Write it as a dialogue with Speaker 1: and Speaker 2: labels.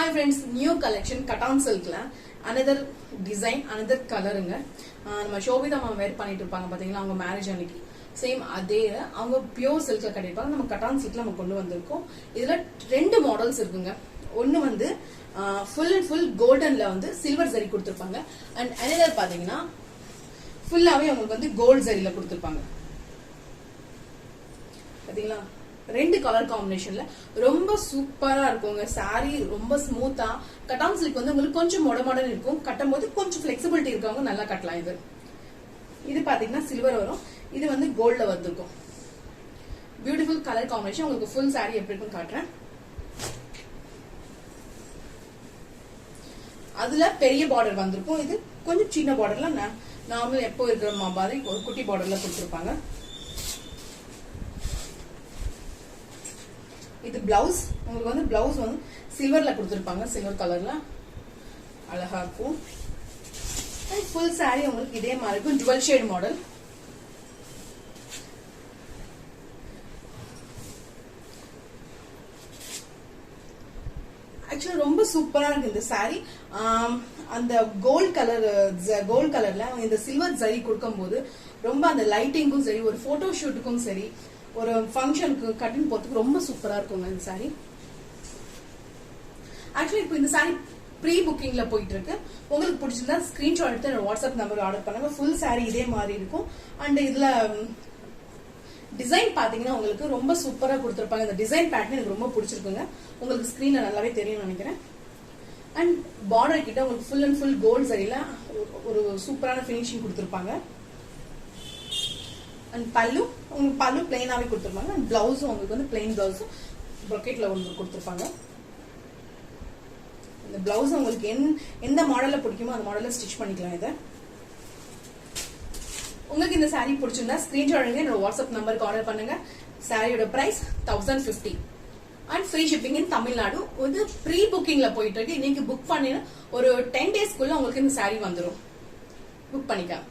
Speaker 1: Hi friends, new collection Cotton Silk la another design, another colorங்க. நம்ம Sobhita ma'am வேர் பண்ணிட்டு இருப்பாங்க பாத்தீங்களா அவங்க மேரேஜ் அன்னைக்கு சேம் அதே அவங்க பியூர் சில்க்ல கட்டிருப்பாங்க. நம்ம கட்டான் சில்க்ல நம்ம கொண்டு வந்திருக்கோம். இதுல ரெண்டு மாடல்ஸ் இருக்குங்க. ஒன்னு வந்து ஃபுல் அண்ட் ஃபுல் கோல்டன்ல வந்து சில்வர் ஜரி கொடுத்திருப்பாங்க. அண்ட் another பாத்தீங்கன்னா ஃபுல்லாவே உங்களுக்கு வந்து கோல்ட் ஜரியில கொடுத்திருப்பாங்க. பாத்தீங்களா ரெண்டு கலர் காம்பினேஷன்ல ரொம்ப சூப்பரா இருக்குங்க. சாரி ரொம்ப ஸ்மூத்தா கட்டான் சில்க் வந்து உங்களுக்கு கொஞ்சம் மொடமொடன்னு இருக்கும். கட்டும் போது கொஞ்சம் பிளெக்சிபிலிட்டி இருக்கவங்க நல்லா கட்டலாம். இது பாத்தீங்கன்னா சில்வர் வரும், இது வந்து கோல்ட்ல வந்திருக்கும். Beautiful colour combination. உங்களுக்கு ஃபுல் சாரி எப்படி இருக்குன்னு காட்டுறேன். அதுல பெரிய பார்டர் வந்திருக்கும், இது கொஞ்சம் சின்ன பார்டர்ல நார்மல் எப்போ இருக்கிற மாதிரி ஒரு குட்டி பார்டர்ல கொடுத்திருப்பாங்க. இது பிளவுஸ், உங்களுக்கு வந்து பிளவுஸ் வந்து சில்வர்ல கொடுத்திருப்பாங்க. சில்வர் கலர்ல அழகா இருக்கும். ஃபுல் சாரி உங்களுக்கு இதே மாதிரி இருக்கும். Twelve shade model. ஆக்சுவலா ரொம்ப சூப்பரா இருக்கு இந்த சாரி. அந்த கோல்ட் கலர்ல இந்த சில்வர் ஜரி கொடுக்கும் போது ரொம்ப அந்த லைட்டிங்கும் சரி, ஒரு போட்டோ ஷூட்டுக்கும் சரி, ஒரு ஃபங்க்ஷனுக்கு கட்டிங் போறதுக்கு ரொம்ப சூப்பரா இருக்குங்க இந்த சாரி. ஆக்சுவலி இப்போ இந்த சாரி ப்ரீ புக்கிங்ல போயிட்டு இருக்கு. உங்களுக்கு பிடிச்சிருந்தா ஸ்கிரீன்ஷாட் எடுத்து என்னோட வாட்ஸ்அப் நம்பர் ஆர்டர் பண்ணுங்க. ஃபுல் சாரி இதே மாதிரி இருக்கும். அண்ட் இதுல டிசைன் பாத்தீங்கன்னா உங்களுக்கு ரொம்ப சூப்பரா கொடுத்திருப்பாங்க. இந்த டிசைன் பேட்டர்ன் எனக்கு ரொம்ப பிடிச்சிருக்குங்க. உங்களுக்கு ஸ்கிரீன்ல நல்லாவே தெரியும் நினைக்கிறேன். அண்ட் பார்டர் கிட்ட உங்களுக்கு ஃபுல் அண்ட் ஃபுல் கோல்ட் சரியில ஒரு சூப்பரான பினிஷிங் கொடுத்திருப்பாங்க. அண்ட் பல்லு உங்களுக்கு பல்லு பிளைனாவே கொடுத்திருப்பாங்க. அண்ட் பிளவுஸும் உங்களுக்கு வந்து பிளைன் பிளவுஸும் ப்ரொக்கெட்ல ஒன்று கொடுத்திருப்பாங்க. இந்த பிளவுஸ் உங்களுக்கு எந்த மாடல்ல பிடிக்குமோ அந்த மாடல்ல ஸ்டிச் பண்ணிக்கலாம். இதை உங்களுக்கு இந்த சாரி பிடிச்சிருந்தா ஸ்கிரீன்ஷாட் எடுங்க, என்னோட வாட்ஸ்அப் நம்பருக்கு ஆர்டர் பண்ணுங்க. சாரியோட பிரைஸ் 1050 அண்ட் ஃப்ரீ ஷிப்பிங் இன் தமிழ்நாடு. வந்து ப்ரீ புக்கிங்ல போயிட்டு இருக்கு. இன்னைக்கு புக் பண்ணினா ஒரு 10 டேஸ்க்குள்ள உங்களுக்கு இந்த சாரி வந்துடும். புக் பண்ணிக்கலாம்.